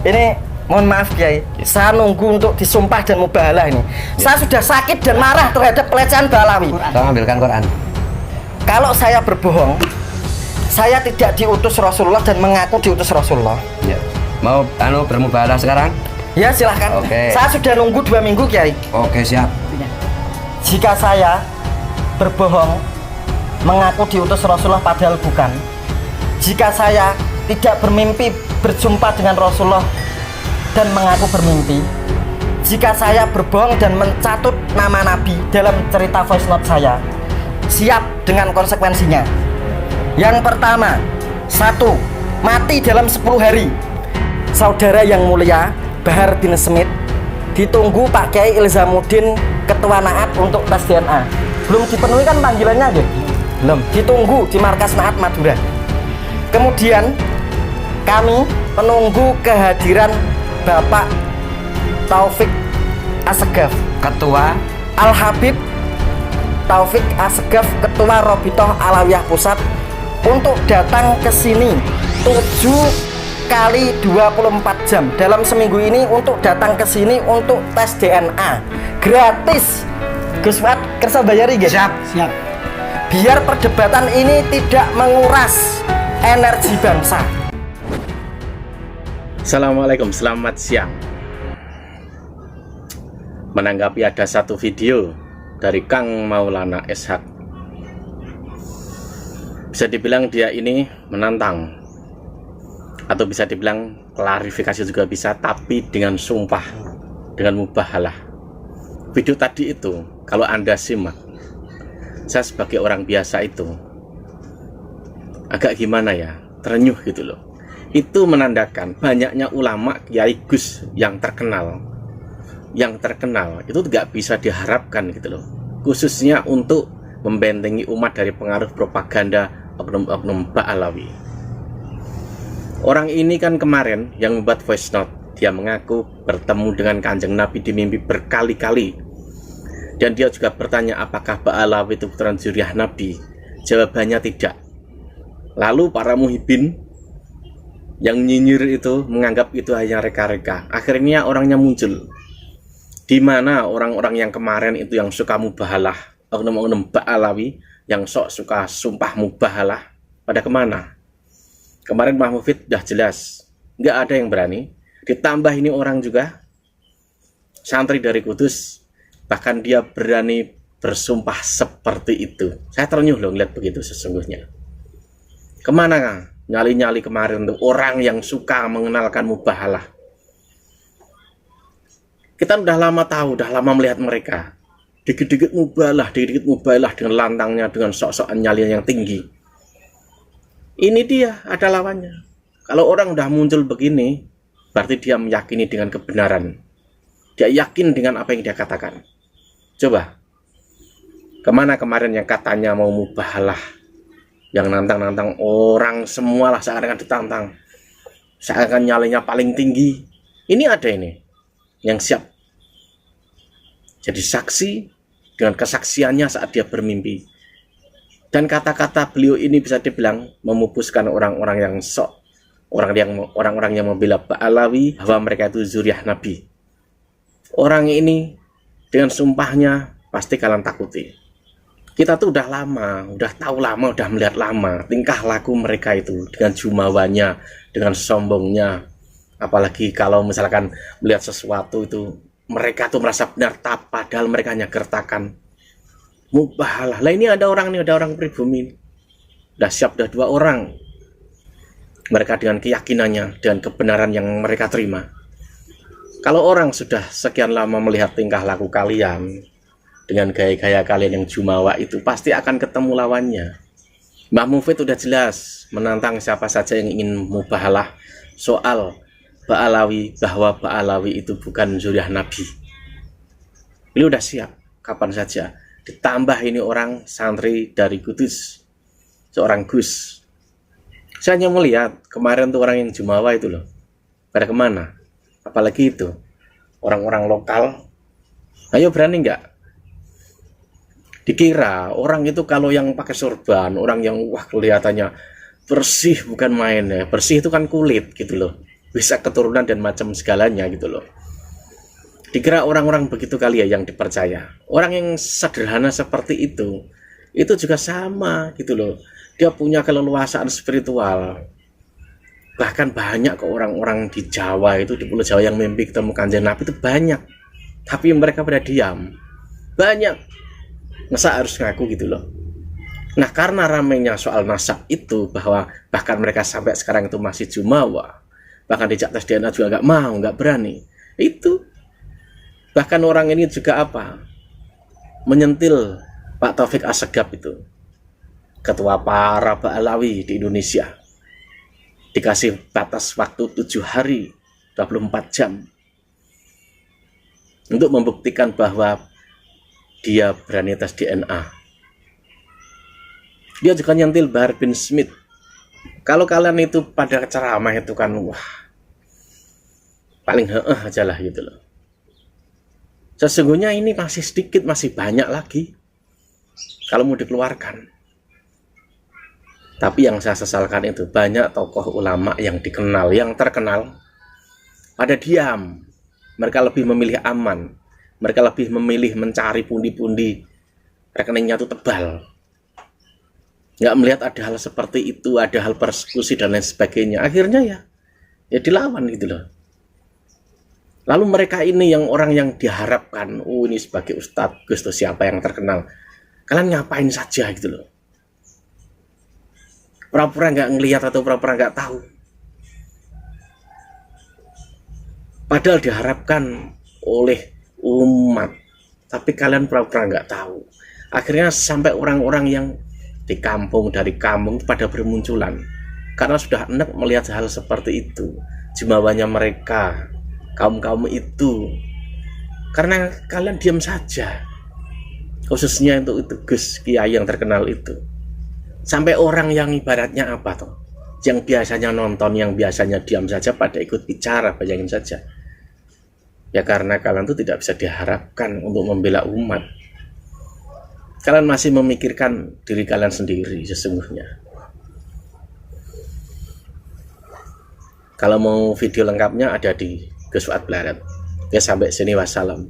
Ini mohon maaf Kiai, saya nunggu untuk disumpah dan mubahalah ini. Saya sudah sakit dan marah terhadap pelecehan Ba'alawi. Tolong ambilkan Quran. Kalau saya berbohong, saya tidak diutus Rasulullah dan mengaku diutus Rasulullah. Ya. Mau bermubahalah sekarang? Ya silahkan. Oke. Saya sudah nunggu 2 minggu Kiai. Oke, siap. Jika saya berbohong, mengaku diutus Rasulullah padahal bukan. Jika saya tidak bermimpi berjumpa dengan Rasulullah dan mengaku bermimpi. Jika saya berbohong dan mencatut nama Nabi dalam cerita voice note saya, siap dengan konsekuensinya. Yang pertama, 1. Mati dalam 10 hari. Saudara yang mulia Bahar bin Smith ditunggu Pak Kiai Ilzamuddin Ketua Naat untuk tes DNA. Belum dipenuhi kan panggilannya gitu? Belum. Ditunggu di markas Naat Madura. Kemudian kami menunggu kehadiran Bapak Taufik Assegaf, Ketua Al-Habib Taufik Assegaf, Ketua Robitoh Alawiyah Pusat, untuk datang ke sini 7 kali 24 jam dalam seminggu ini untuk datang ke sini untuk tes DNA gratis. Gus Fuad kersa bayari guys. Siap. Biar perdebatan ini tidak menguras energi bangsa. Assalamualaikum, selamat siang. Menanggapi ada satu video dari Kang Maulana Ishak, bisa dibilang dia ini menantang, atau bisa dibilang klarifikasi juga bisa, tapi dengan sumpah, dengan mubahalah. Video tadi itu kalau Anda simak, saya sebagai orang biasa itu agak gimana ya, terenyuh gitu loh. Itu menandakan banyaknya ulama Kiai Gus yang terkenal itu tidak bisa diharapkan gitu loh, khususnya untuk membentengi umat dari pengaruh propaganda oknum-oknum Ba'alawi. Orang ini kan kemarin yang membuat voice note, dia mengaku bertemu dengan Kanjeng Nabi di mimpi berkali-kali, dan dia juga bertanya apakah Ba'alawi itu putra zuriyah Nabi. Jawabannya tidak. Lalu para muhibin yang nyinyir itu menganggap itu hanya reka-reka. Akhirnya orangnya muncul, di mana orang-orang yang kemarin itu yang suka mubahalah, oknum-oknum Ba'alawi yang sok suka sumpah mubahalah, pada kemana? Kemarin Mbah Mufid udah jelas nggak ada yang berani. Ditambah ini orang juga santri dari Kudus, bahkan dia berani bersumpah seperti itu. Saya terenyuh loh ngeliat begitu sesungguhnya. Kemana Kang? Nyali-nyali kemarin tuh orang yang suka mengenalkan mubahalah. Kita udah lama tahu, udah lama melihat mereka dikit-dikit mubahalah dengan lantangnya, dengan sok-sokan nyali yang tinggi. Ini dia ada lawannya. Kalau orang udah muncul begini, berarti dia meyakini dengan kebenaran. Dia yakin dengan apa yang dia katakan. Coba, kemana kemarin yang katanya mau mubahalah, yang nantang-nantang orang semualah, seakan-akan ditantang, seakan nyalinya paling tinggi. Ini ada ini yang siap jadi saksi dengan kesaksiannya saat dia bermimpi. Dan kata-kata beliau ini bisa dibilang memupuskan orang-orang yang sok, orang-orang yang membela Ba'alawi bahwa mereka itu zuriyah Nabi. Orang ini dengan sumpahnya pasti kalian takuti. Kita tuh udah lama, udah tahu lama, udah melihat lama tingkah laku mereka itu, dengan jumawanya, dengan sombongnya. Apalagi kalau misalkan melihat sesuatu itu, mereka tuh merasa benar, padahal mereka hanya gertakan. Mubahalah. Lah ini ada orang pribumi. Udah siap, udah 2 orang. Mereka dengan keyakinannya, dengan kebenaran yang mereka terima. Kalau orang sudah sekian lama melihat tingkah laku kalian, dengan gaya-gaya kalian yang jumawa itu, pasti akan ketemu lawannya. Mbah Mufid udah jelas menantang siapa saja yang ingin mubahalah soal Ba'alawi, bahwa Ba'alawi itu bukan zuriyah Nabi. Beliau udah siap kapan saja. Ditambah ini orang santri dari Kudus, seorang Gus. Saya hanya melihat kemarin tuh orang yang jumawa itu loh, pada kemana? Apalagi itu orang-orang lokal. Ayo, berani nggak? Dikira orang itu kalau yang pakai sorban, orang yang wah kelihatannya bersih, bukan main ya. Bersih itu kan kulit gitu loh. bisa keturunan dan macam segalanya gitu loh. Dikira orang-orang begitu kali ya yang dipercaya. Orang yang sederhana seperti itu juga sama gitu loh. Dia punya keleluasaan spiritual. Bahkan banyak ke orang-orang di Jawa itu, di Pulau Jawa yang mimpi ketemu Kanjeng Nabi itu banyak. Tapi mereka pada diam. Banyak. Masa harus ngaku gitu loh. Nah, karena ramainya soal nasab itu, bahwa bahkan mereka sampai sekarang itu masih jumawa, bahkan dijak tes DNA juga nggak mau, nggak berani. Itu bahkan orang ini juga apa, menyentil Pak Taufik Assegaf itu, ketua para Ba'alawi di Indonesia, dikasih batas waktu 7 hari 24 jam untuk membuktikan bahwa dia berani tes DNA. Dia juga nyentil Bahar bin Smith. Kalau kalian itu pada ceramah itu kan, wah, paling aja lah gitu loh. Sesungguhnya ini masih sedikit, masih banyak lagi kalau mau dikeluarkan. Tapi yang saya sesalkan itu banyak tokoh ulama yang dikenal, yang terkenal, pada diam. Mereka lebih memilih aman. Mereka lebih memilih mencari pundi-pundi rekeningnya itu tebal. Nggak melihat ada hal seperti itu, ada hal persekusi dan lain sebagainya. Akhirnya ya dilawan gitu loh. Lalu mereka ini yang orang yang diharapkan, oh ini sebagai Ustadz Gus atau siapa yang terkenal, kalian ngapain saja gitu loh. Pura-pura nggak ngelihat atau pura-pura nggak tahu. Padahal diharapkan oleh umat, tapi kalian pura-pura nggak tahu. Akhirnya sampai orang-orang yang di kampung, dari kampung pada bermunculan karena sudah enak melihat hal seperti itu, jumawanya mereka, kaum-kaum itu, karena kalian diam saja, khususnya untuk itu Gus Kiai yang terkenal itu. Sampai orang yang ibaratnya apa toh, yang biasanya nonton, yang biasanya diam saja pada ikut bicara, bayangin saja. Ya karena kalian itu tidak bisa diharapkan untuk membela umat. Kalian masih memikirkan diri kalian sendiri sesungguhnya. Kalau mau video lengkapnya ada di Gus Fuad Blaret. Ya sampai sini, wassalam.